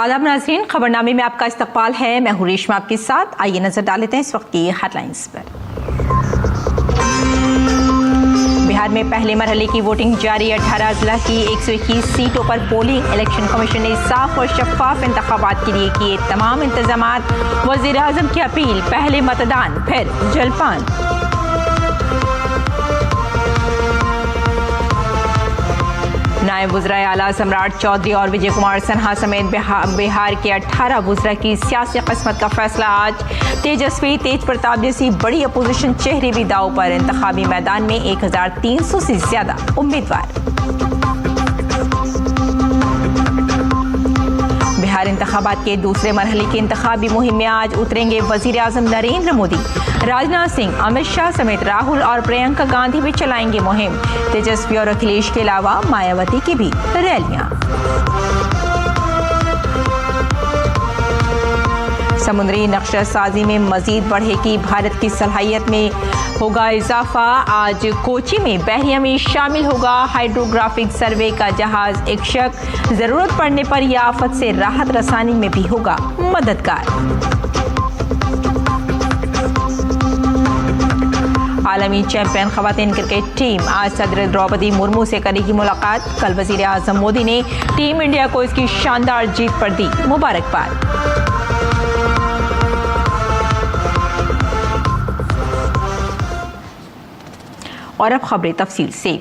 आदाब नाज़रीन, खबरनामे में आपका इस्तकबाल है। मैं हूं रेशमा आपके साथ। आइए नजर डाल लेते हैं इस वक्त की हेडलाइंस पर। बिहार में पहले मरहले की वोटिंग जारी। 18 जिला की 121 सीटों पर पोलिंग। इलेक्शन कमीशन ने साफ और शफाफ इंतखाबात के लिए किए तमाम इंतजामात। वज़ीर आज़म की अपील, पहले मतदान फिर जलपान। नायब वज़ीर आला सम्राट चौधरी और विजय कुमार सिन्हा समेत बिहार के 18 वज़ीरा की सियासी किस्मत का फैसला आज। तेजस्वी, तेज प्रताप जैसी बड़ी अपोजिशन चेहरे भी दाव पर। इंतखाबी मैदान में 1300 से ज्यादा उम्मीदवार। बिहार इंतखाबात के दूसरे मरहले की इंतखाबी मुहिम में आज उतरेंगे वज़ीर आज़म नरेंद्र मोदी। राजनाथ सिंह, अमित शाह समेत राहुल और प्रियंका गांधी भी चलाएंगे मुहिम। तेजस्वी और अखिलेश के अलावा मायावती की भी रैलियां। समुद्री नक्शा साजी में मजीद बढ़ेगी भारत की सलाहियत में होगा इजाफा। आज कोची में बहरिया में शामिल होगा हाइड्रोग्राफिक सर्वे का जहाज। इक्शक जरूरत पड़ने पर यह आफत से राहत रसानी में भी होगा मददगार। आलमी चैंपियन खवातीन क्रिकेट टीम आज सदर द्रौपदी मुर्मू से करेगी मुलाकात। कल वज़ीर आज़म मोदी ने टीम इंडिया को इसकी शानदार जीत पर दी मुबारकबाद। और अब खबरें तफसील से।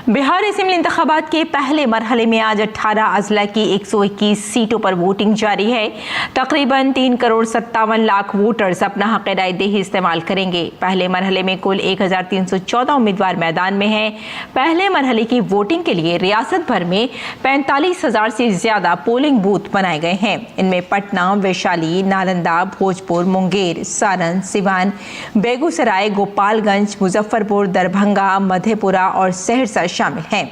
बिहार असेंबली इंतखाबात के पहले मरहले में आज 18 अजला की 121 सीटों पर वोटिंग जारी है। तकरीबन 3,57,00,000 वोटर्स अपना हक रायदही इस्तेमाल करेंगे। पहले मरहले में कुल 1,314 उम्मीदवार मैदान में हैं। पहले मरहले की वोटिंग के लिए रियासत भर में 45,000 से ज्यादा पोलिंग बूथ बनाए गए हैं। इनमें पटना, वैशाली, नालंदा, भोजपुर, मुंगेर, सारण, सिवान, बेगूसराय, गोपालगंज, मुजफ्फरपुर, दरभंगा, मधेपुरा और सहरसा शामिल हैं।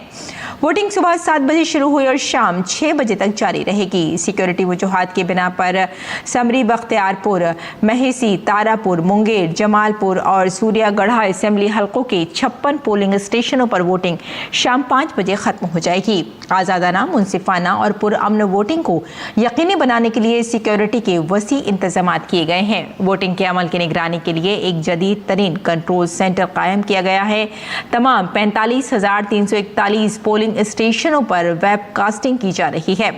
वोटिंग सुबह 7 बजे शुरू हुई और शाम 6 बजे तक जारी रहेगी। सिक्योरिटी वजूहात की बिना पर समरी, बख्तियारपुर, महेसी, तारापुर, मुंगेर, जमालपुर और सूर्यागढ़ा असेंबली हलकों के 56 पोलिंग स्टेशनों पर वोटिंग शाम 5 बजे खत्म हो जाएगी। आज़ादाना, मुनसिफाना और पुरअमन वोटिंग को यकीनी बनाने के लिए सिक्योरिटी के वसी इंतजाम किए गए हैं। वोटिंग के अमल की निगरानी के लिए एक जदीद तरीन कंट्रोल सेंटर कायम किया गया है। तमाम 45,341 पोलिंग स्टेशनों पर वेबकास्टिंग की जा रही है।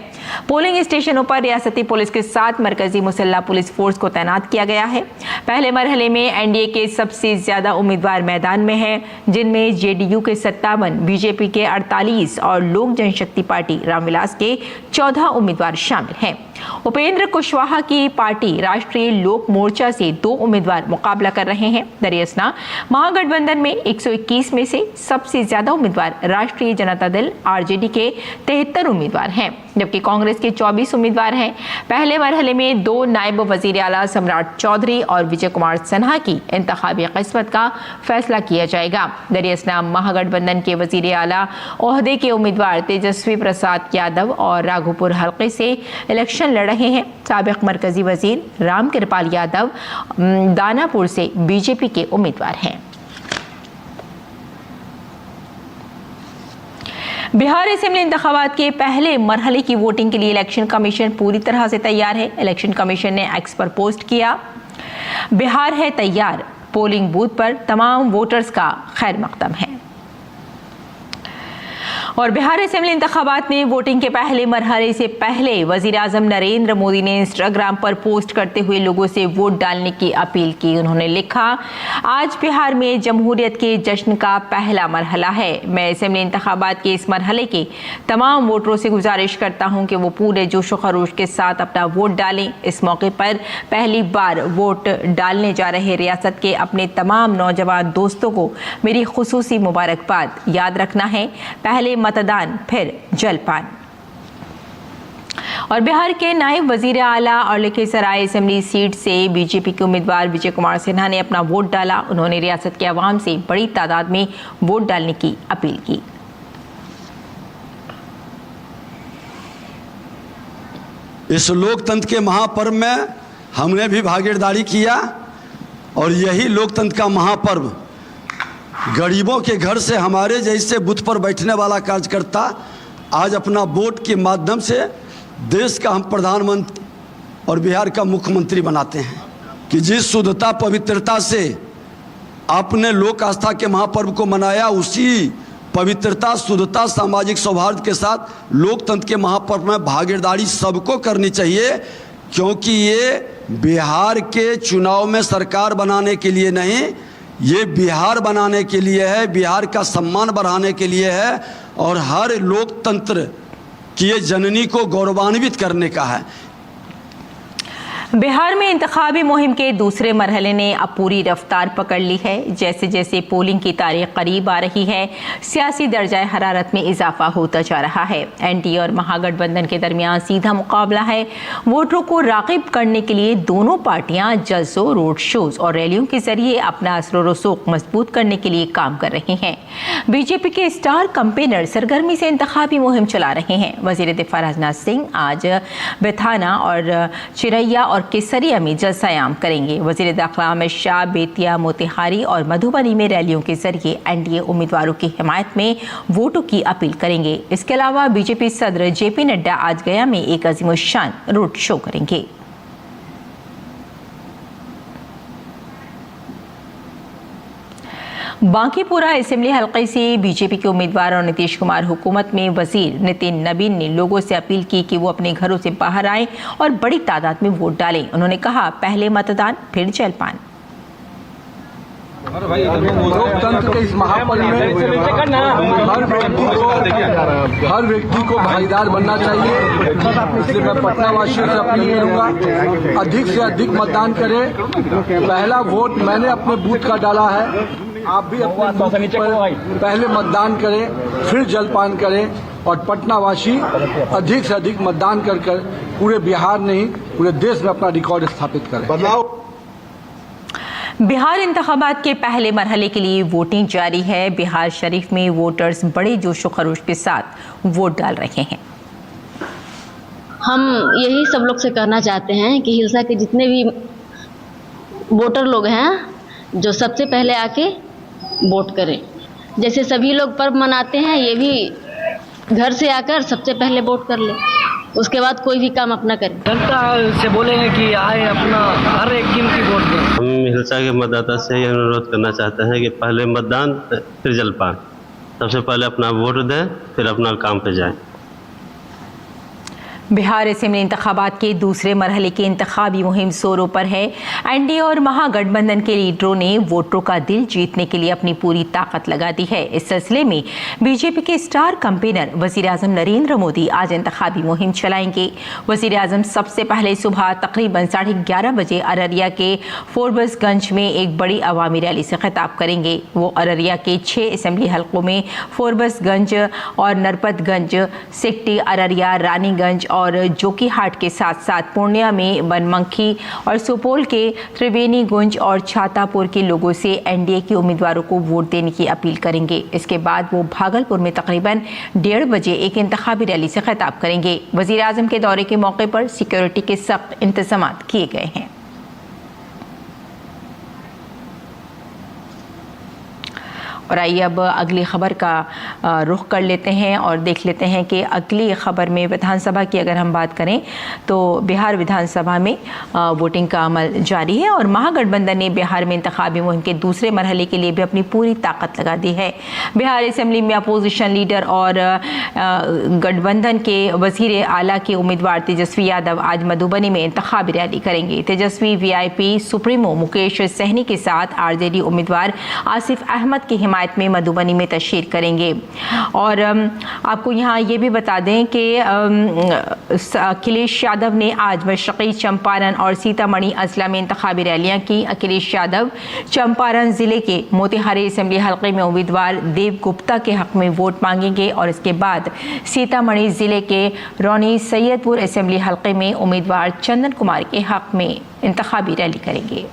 पोलिंग स्टेशनों पर रियासती पुलिस के साथ मरकजी मुसल्ला पुलिस फोर्स को तैनात किया गया है। पहले मरहले में एनडीए के सबसे ज्यादा उम्मीदवार मैदान में हैं, जिनमें जेडीयू के 57, बीजेपी के 48 और लोक जनशक्ति पार्टी रामविलास के 14 उम्मीदवार शामिल हैं। उपेंद्र कुशवाहा की पार्टी राष्ट्रीय लोक मोर्चा से 2 उम्मीदवार मुकाबला कर रहे हैं। दरियासना महागठबंधन में 121 में से सबसे ज्यादा उम्मीदवार राष्ट्रीय जनता दल आरजेडी के 73 उम्मीदवार हैं, जबकि कांग्रेस के 24 उम्मीदवार हैं। पहले मरहले में 2 नायब वज़ीर आला सम्राट चौधरी और विजय कुमार सिन्हा की इंतखाबी किस्मत का फैसला किया जाएगा। दरियासना महागठबंधन के वज़ीर आला ओहदे के उम्मीदवार तेजस्वी प्रसाद यादव और राघोपुर हल्के से इलेक्शन लड़ रहे हैं। साबिक मरकजी वजीर राम कृपाल यादव दानापुर से बीजेपी के उम्मीदवार हैं। बिहार असेंबली इंतखाबात के पहले मरहले की वोटिंग के लिए इलेक्शन कमीशन पूरी तरह से तैयार है। इलेक्शन कमीशन ने एक्स पर पोस्ट किया, बिहार है तैयार, पोलिंग बूथ पर तमाम वोटर्स का खैर मकदम है। और बिहार असेंबली इंतखाबात में वोटिंग के पहले मरहले से पहले वज़ीर आज़म नरेंद्र मोदी ने इंस्टाग्राम पर पोस्ट करते हुए लोगों से वोट डालने की अपील की। उन्होंने लिखा, आज बिहार में जमहूरियत के जश्न का पहला मरहला है। मैं असेंबली इंतखाबात के इस मरहले के तमाम वोटरों से गुजारिश करता हूं कि वो पूरे जोश व खरोश के साथ अपना वोट डालें। इस मौके पर पहली बार वोट डालने जा रहे रियासत के अपने तमाम नौजवान दोस्तों को मेरी खुसूसी मुबारकबाद। याद रखना है, पहले मतदान फिर जलपान। और बिहार के नायब वजीर आला और लखीसराय असेंबली सीट से बीजेपी के उम्मीदवार विजय कुमार सिन्हा ने अपना वोट डाला। उन्होंने रियासत के अवाम से बड़ी तादाद में वोट डालने की अपील की। इस लोकतंत्र के महापर्व में हमने भी भागीदारी किया और यही लोकतंत्र का महापर्व गरीबों के घर से हमारे जैसे बूथ पर बैठने वाला कार्यकर्ता आज अपना वोट के माध्यम से देश का हम प्रधानमंत्री और बिहार का मुख्यमंत्री बनाते हैं कि जिस शुद्धता पवित्रता से आपने लोक आस्था के महापर्व को मनाया, उसी पवित्रता, शुद्धता, सामाजिक सौहार्द के साथ लोकतंत्र के महापर्व में भागीदारी सबको करनी चाहिए, क्योंकि ये बिहार के चुनाव में सरकार बनाने के लिए नहीं, ये बिहार बनाने के लिए है, बिहार का सम्मान बढ़ाने के लिए है और हर लोकतंत्र की ये जननी को गौरवान्वित करने का है। बिहार में इंतखाबी मुहिम के दूसरे मरहले ने अब पूरी रफ्तार पकड़ ली है। जैसे जैसे पोलिंग की तारीख करीब आ रही है, सियासी दर्जाए हरारत में इजाफा होता जा रहा है। एनडीए और महागठबंधन के दरमियान सीधा मुकाबला है। वोटरों को राग़िब करने के लिए दोनों पार्टियां जलसों, रोड शोज और रैलियों के जरिए अपना असर व रसूख मजबूत करने के लिए काम कर रहे हैं। बीजेपी के स्टार कैंपेनर सरगर्मी से इंतखाबी मुहिम चला रहे हैं। वजीर दिफा राजनाथ सिंह आज बेथाना और चिरैया और केसरिया में जलसायाम करेंगे। वजीर दाखिला अमित शाह बेतिया, मोतिहारी और मधुबनी में रैलियों के जरिए एनडीए उम्मीदवारों की हिमायत में वोटों की अपील करेंगे। इसके अलावा बीजेपी सदर जेपी नड्डा आज गया में एक अजीमुशान रोड शो करेंगे। बांकीपुरा असेंबली हलके से बीजेपी के उम्मीदवार और नीतीश कुमार हुकूमत में वजीर नितिन नबीन ने लोगों से अपील की कि वो अपने घरों से बाहर आएं और बड़ी तादाद में वोट डालें। उन्होंने कहा, पहले मतदान फिर जलपान। लोकतंत्र के इस महापर्व में हर व्यक्ति को भागीदार बनना चाहिए। इसलिए मैं पटना वासियों से अपील करूंगा, अधिक से अधिक मतदान करें। पहला वोट मैंने अपने बूथ का डाला है, आप भी अपने बूथ पर पहले मतदान करें, फिर जलपान करें और पटना वासी अधिक से अधिक मतदान कर पूरे बिहार नहीं पूरे देश में अपना रिकॉर्ड स्थापित करें। बिहार इंतखाबात के पहले मरहले के लिए वोटिंग जारी है। बिहार शरीफ में वोटर्स बड़े जोश व खरोश के साथ वोट डाल रहे हैं। हम यही सब लोग से कहना चाहते हैं कि हिलसा के जितने भी वोटर लोग हैं, जो सबसे पहले आके वोट करें। जैसे सभी लोग पर्व मनाते हैं, ये भी घर से आकर सबसे पहले वोट कर ले, उसके बाद कोई भी काम अपना करें। जनता से बोलेंगे कि आए अपना हर एक कीमती वोट दें। हम हिलसा के मतदाता से यह अनुरोध करना चाहते हैं कि पहले मतदान फिर जलपान। सबसे पहले अपना वोट दें, फिर अपना काम पे जाएं। बिहार असेंबली इंतखाबात के दूसरे मरहले की इंतखाबी मुहिम जोरों पर है। एनडीए और महागठबंधन के लीडरों ने वोटरों का दिल जीतने के लिए अपनी पूरी ताकत लगा दी है। इस सिलसिले में बीजेपी के स्टार कैंपेनर वजीर आजम नरेंद्र मोदी आज इंतखाबी मुहिम चलाएंगे। वजीर आजम सबसे पहले सुबह तकरीबन 11:30 बजे अररिया के फोरबसगंज में एक बड़ी अवामी रैली से खिताब करेंगे। वो अररिया के 6 असेंबली हलकों में फोरबसगंज और नरपतगंज, सिकटी, अररिया, रानीगंज और जोकीहाट के साथ साथ पूर्णिया में बनमनखी और सुपौल के त्रिवेणीगंज और छातापुर के लोगों से एनडीए के उम्मीदवारों को वोट देने की अपील करेंगे। इसके बाद वो भागलपुर में तकरीबन 1:30 बजे एक इंतखाबी रैली से खिताब करेंगे। वजीर आजम के दौरे के मौके पर सिक्योरिटी के सख्त इंतजाम किए गए हैं। और आइए अब अगली खबर का रुख कर लेते हैं और देख लेते हैं कि अगली खबर में विधानसभा की अगर हम बात करें तो बिहार विधानसभा में वोटिंग का अमल जारी है और महागठबंधन ने बिहार में इंतखाबी मुहिम के दूसरे मरहले के लिए भी अपनी पूरी ताकत लगा दी है। बिहार असेंबली में अपोजिशन लीडर और गठबंधन के वजीर आला के उम्मीदवार तेजस्वी यादव आज मधुबनी में इंतखाबी रैली करेंगे। तेजस्वी वीआईपी सुप्रीमो मुकेश सहनी के साथ आरजेडी उम्मीदवार आसिफ अहमद की हिमायत में मधुबनी में तशरीफ करेंगे। और आपको यहाँ ये भी बता दें कि अखिलेश यादव ने आज मशरक़ी चंपारण और सीतामढ़ी अजला में इंतखाबी रैलियाँ की। अखिलेश यादव चंपारण ज़िले के मोतिहारी असेंबली हलके में उम्मीदवार देव गुप्ता के हक में वोट मांगेंगे और इसके बाद सीतामढ़ी ज़िले के रौनी सैयदपुर असेंबली हलके में उम्मीदवार चंदन कुमार के हक में इंतखाबी रैली करेंगे।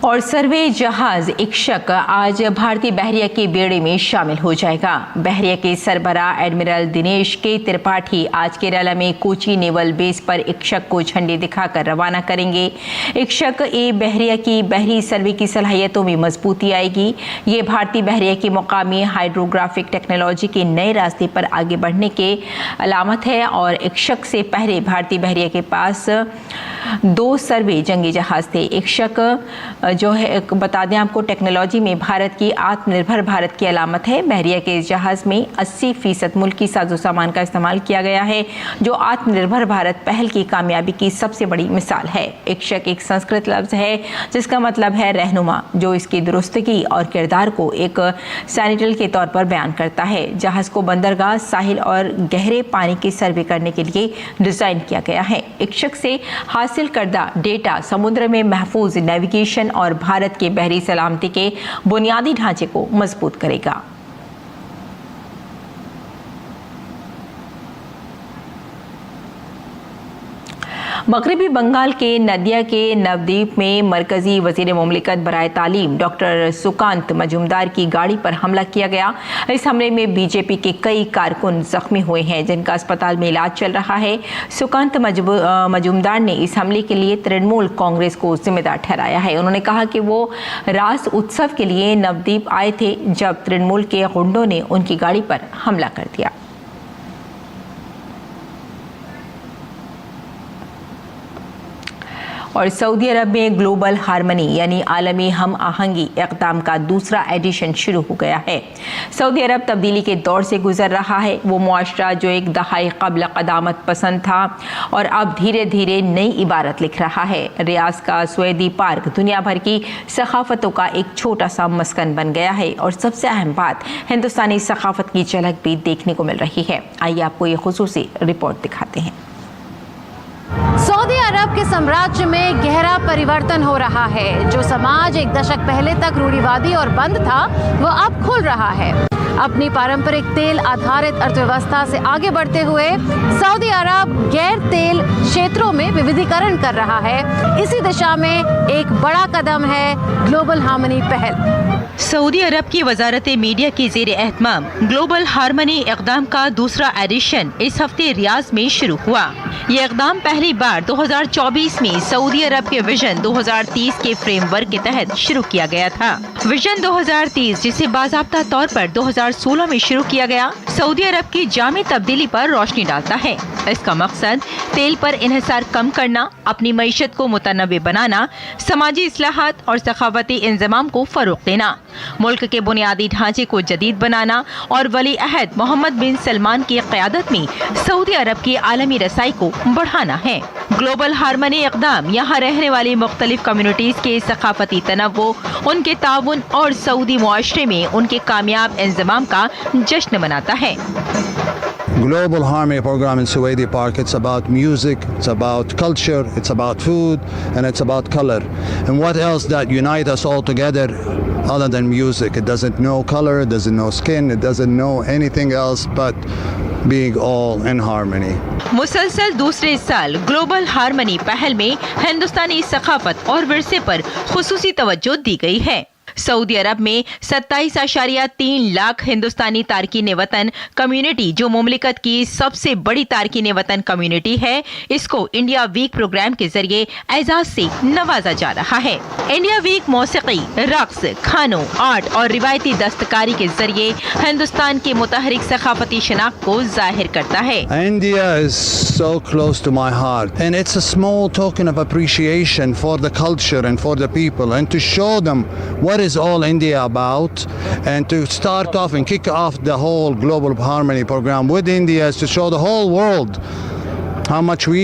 और सर्वे जहाज इक्शक आज भारतीय बहरिया के बेड़े में शामिल हो जाएगा। बहरिया के सरबरा एडमिरल दिनेश के त्रिपाठी आज केरला में कोची नेवल बेस पर इक्शक को झंडी दिखाकर रवाना करेंगे। इक्शक ए बहरिया की बहरी सर्वे की सलाहियतों में मजबूती आएगी। ये भारतीय बहरिया की मुकामी हाइड्रोग्राफिक टेक्नोलॉजी के नए रास्ते पर आगे बढ़ने के अलामत है और इक्शक से पहले भारतीय बहरिया के पास 2 सर्वे जंगी जहाज थे। इक्शक जो है बता दें आपको टेक्नोलॉजी में भारत की आत्मनिर्भर भारत की अलामत है। बहरिया के जहाज में 80% मुल्की साजो सामान का इस्तेमाल किया गया है, जो आत्मनिर्भर भारत पहल की कामयाबी की सबसे बड़ी मिसाल है। इक्शक एक संस्कृत लफ्ज है जिसका मतलब है रहनुमा, जो इसकी दुरुस्तगी और किरदार को एक सैनिटल के तौर पर बयान करता है। जहाज को बंदरगाह, साहिल और गहरे पानी की सर्वे करने के लिए डिजाइन किया गया है। इक्शक से हासिल करदा डेटा समुद्र में महफूज नेविगेशन और भारत के बहरी सलामती के बुनियादी ढांचे को मजबूत करेगा। मगरबी बंगाल के नदिया के नवद्वीप में मरकजी वजीर मुमलिकत बराए तालीम डॉक्टर सुकांत मजूमदार की गाड़ी पर हमला किया गया। इस हमले में बीजेपी के कई कारकुन जख्मी हुए हैं, जिनका अस्पताल में इलाज चल रहा है। सुकांत मजूमदार ने इस हमले के लिए तृणमूल कांग्रेस को जिम्मेदार ठहराया है। उन्होंने कहा कि वो रास उत्सव के लिए नवद्वीप आए थे जब तृणमूल के गुंडों ने उनकी गाड़ी पर हमला कर दिया। और सऊदी अरब में ग्लोबल हार्मनी यानी आलमी हम आहंगी इक़दाम का दूसरा एडिशन शुरू हो गया है। सऊदी अरब तब्दीली के दौर से गुजर रहा है। वो मुआशरा जो एक दहाई कबल क़दामत पसंद था और अब धीरे धीरे नई इबारत लिख रहा है। रियाज का स्वेदी पार्क दुनिया भर की सकाफ़तों का एक छोटा सा मस्कन बन गया है और सबसे अहम बात, हिंदुस्तानी सकाफ़त की झलक भी देखने को मिल रही है। आइए आपको ये खुसूसी रिपोर्ट दिखाते हैं। सऊदी अरब के साम्राज्य में गहरा परिवर्तन हो रहा है। जो समाज एक दशक पहले तक रूढ़िवादी और बंद था, वो अब खुल रहा है। अपनी पारंपरिक तेल आधारित अर्थव्यवस्था से आगे बढ़ते हुए सऊदी अरब गैर तेल क्षेत्रों में विविधीकरण कर रहा है। इसी दिशा में एक बड़ा कदम है ग्लोबल हार्मनी पहल। सऊदी अरब की वजारत मीडिया की ज़ेर एहतमाम ग्लोबल हार्मनी इक़दाम का दूसरा एडिशन इस हफ्ते रियाज में शुरू हुआ। ये इक़दाम पहली बार 2024 में सऊदी अरब के विजन 2030 के फ्रेमवर्क के तहत शुरू किया गया था। विजन 2030, जिसे बाज़ाब्ता तौर पर 2016 में शुरू किया गया, सऊदी अरब की जामी तब्दीली पर रोशनी डालता है। इसका मकसद तेल पर इन्हिसार कम करना, अपनी मईशत को मुतनव्वे बनाना, समाजी इस्लाहात और सखावती इंज़माम को फ़रोग़ देना, मुल्क के बुनियादी ढांचे को जदीद बनाना और वली अहद मोहम्मद बिन सलमान की क़यादत में सऊदी अरब की आलमी रसाई को बढ़ाना है। ग्लोबल हार्मनी इक़दाम यहाँ रहने वाली मुख्तलिफ कम्युनिटीज़ के सकाफती तनव्वुर, उनके ताउन और सऊदी मुआशरे में उनके कामयाब इंज़माम का जश्न मनाता है। Global Harmony program in Suwaidi Park, it's about music, it's about culture, it's about food, and it's about color. And what else that unite us all together other than music? It doesn't know color, it doesn't know skin, it doesn't know anything else but being all in harmony. मुसलसल दूसरे साल global harmony पहल में हिंदुस्तानी सकाफत और विरसे पर खुसूसी तवज्जो दी गई है। सऊदी अरब में 27.3 लाख हिंदुस्तानी तारकीन वतन कम्युनिटी, जो मुमलिकत की सबसे बड़ी तारकीन वतन कम्युनिटी है, इसको इंडिया वीक प्रोग्राम के जरिए एजाज से नवाजा जा रहा है। इंडिया वीक मौसीकी, रक्स, खानों, आर्ट और रिवायती दस्तकारी के जरिए हिंदुस्तान के मुतहरिक सकाफती शनाख्त को जाहिर करता है। India is so close to my heart, and it's a small token of appreciation for the culture and for the people, and to show them what is all India about, and to start off and kick off the whole Global Harmony program with India is to show the whole world how much we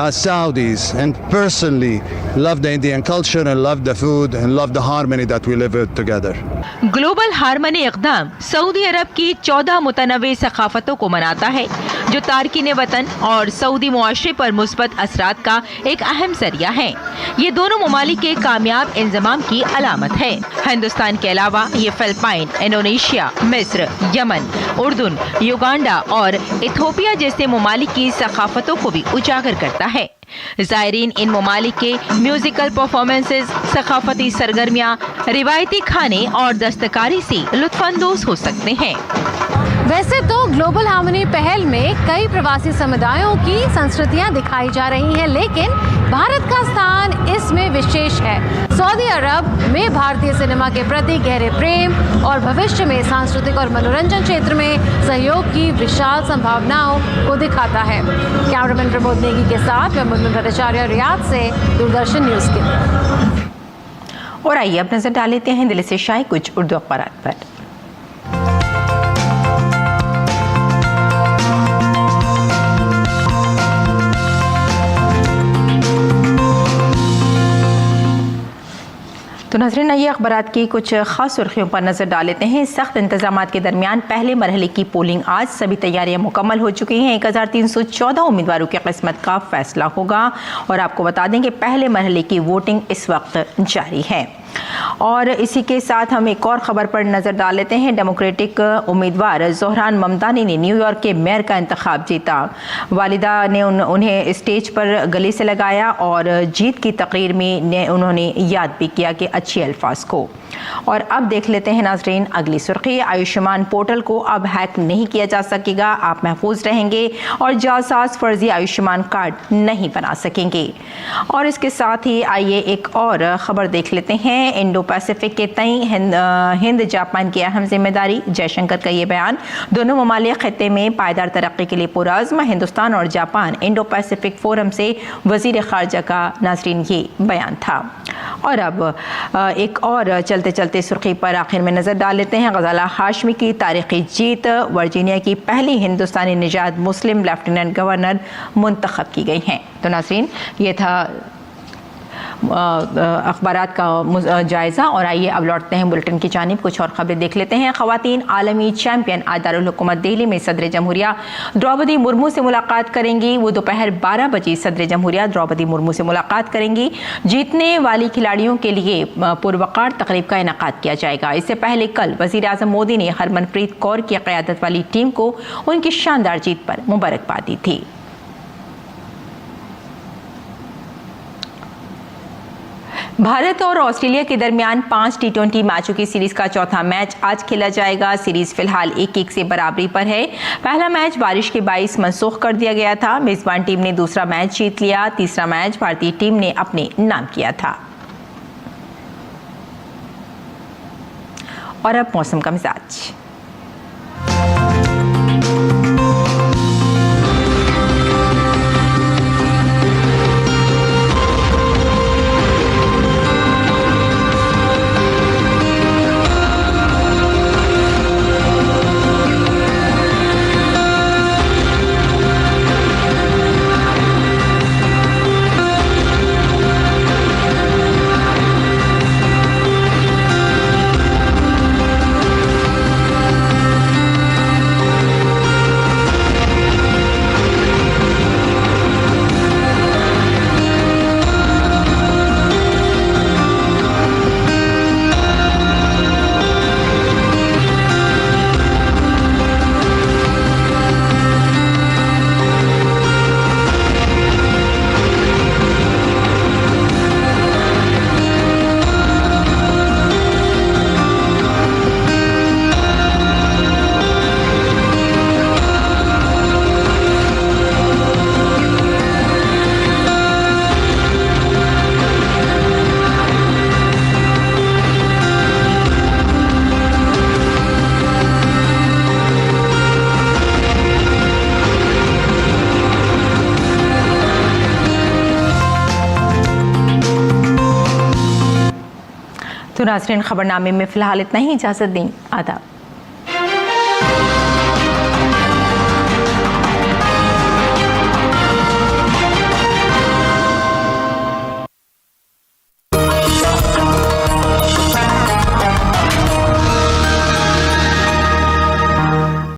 as Saudis and personally love the Indian culture and love the food and love the harmony that we live with together. Global harmony इक़दाम Saudi Arab की 14 मुतनव्वे सकाफतों को मनाता है, जो तारकीन वतन और Saudi मुआशरे पर मुस्बत असरात का एक अहम जरिया है। ये दोनों ममालिक के कामयाब इंज़माम की अलामत है। हिंदुस्तान के अलावा ये फिलिपाइन, इंडोनेशिया, मिस्र, यमन, उर्दून, युगांडा और इथोपिया जैसे ममालिक की सकाफतों को भी उजागर करता है। ज़ायरीन इन ममालिक के म्यूजिकल परफॉर्मेंसेज, सकाफती सरगर्मियाँ, रिवायती खाने और दस्तकारी से लुत्फानंदोज हो सकते हैं। वैसे तो ग्लोबल हार्मनी पहल में कई प्रवासी समुदायों की संस्कृतियां दिखाई जा रही हैं, लेकिन भारत का स्थान इसमें विशेष है। सऊदी अरब में भारतीय सिनेमा के प्रति गहरे प्रेम और भविष्य में सांस्कृतिक और मनोरंजन क्षेत्र में सहयोग की विशाल संभावनाओं को दिखाता है। कैमरामैन प्रमोद नेगी के साथ मैं मुनमुन भट्टाचार्य, रियाद से, दूरदर्शन न्यूज़ के लिए। और आइए अब नजर डाल लेते हैं दिल्ली से शाये कुछ उर्दू अखबार पर। तो नाज़रीन, ये अखबारात की कुछ खास सुर्खियों पर नजर डाल लेते हैं। सख्त इंतजामात के दरमियान पहले मरहले की पोलिंग आज, सभी तैयारियां मुकम्मल हो चुकी हैं। 1314 उम्मीदवारों की किस्मत का फैसला होगा और आपको बता दें कि पहले मरहले की वोटिंग इस वक्त जारी है। और इसी के साथ हम एक और खबर पर नजर डाल लेते हैं। डेमोक्रेटिक उम्मीदवार ज़ोहरान ममदानी ने न्यूयॉर्क के मेयर का इंतखाब जीता। वालिदा ने उन्हें स्टेज पर गले से लगाया और जीत की तकरीर में उन्होंने याद भी किया कि अच्छे अल्फाज को। और अब देख लेते हैं नाजरीन अगली सुर्खी। आयुष्मान पोर्टल को अब हैक नहीं किया जा सकेगा, आप महफूज रहेंगे और जालसाज फर्जी आयुष्मान कार्ड नहीं बना सकेंगे। और इसके साथ ही आइए एक और खबर देख लेते हैं। इंडो पैसिफिक के तई हिंद जापान की अहम जिम्मेदारी, जयशंकर का ये बयान। दोनों ममालिक खित्ते में पायदार तरक्की के लिए पुरअज़्म, हिंदुस्तान और जापान इंडो पैसिफिक फोरम से वज़ीर ख़ारजा का नाज़रीन ये बयान था। और अब एक और चलते चलते सुर्खी पर आखिर में नज़र डाल लेते हैं। गज़ाला हाशमी की तारीखी जीत, वर्जीनिया की पहली हिंदुस्तानी निजात मुस्लिम लेफ्टिनेंट गवर्नर मुंतखब की गई हैं। तो नाज़रीन, ये था अखबारात का जायज़ा। और आइए अब लौटते हैं बुलेटिन की जानिब, कुछ और खबरें देख लेते हैं। ख़वातीन आलमी चैंपियन दारुल हुकूमत दिल्ली में सदर जमहूरिया द्रौपदी मुर्मू से मुलाकात करेंगी। वो दोपहर 12 बजे सदर जमहूरिया द्रौपदी मुर्मू से मुलाकात करेंगी। जीतने वाली खिलाड़ियों के लिए पुरवकार तकरीब का इनेकाद किया जाएगा। इससे पहले कल वज़ीर आज़म मोदी ने हरमनप्रीत कौर की क़यादत वाली टीम को उनकी शानदार जीत पर मुबारकबाद दी थी। भारत और ऑस्ट्रेलिया के दरमियान 5 T20 मैचों की सीरीज का चौथा मैच आज खेला जाएगा। सीरीज फिलहाल 1-1 से बराबरी पर है। पहला मैच बारिश के बाइस मनसूख कर दिया गया था। मेजबान टीम ने दूसरा मैच जीत लिया। तीसरा मैच भारतीय टीम ने अपने नाम किया था। और अब मौसम का मिजाज। तो नाज़रीन, खबरनामे में फ़िलहाल इतना ही, इजाज़त दें, आदाब।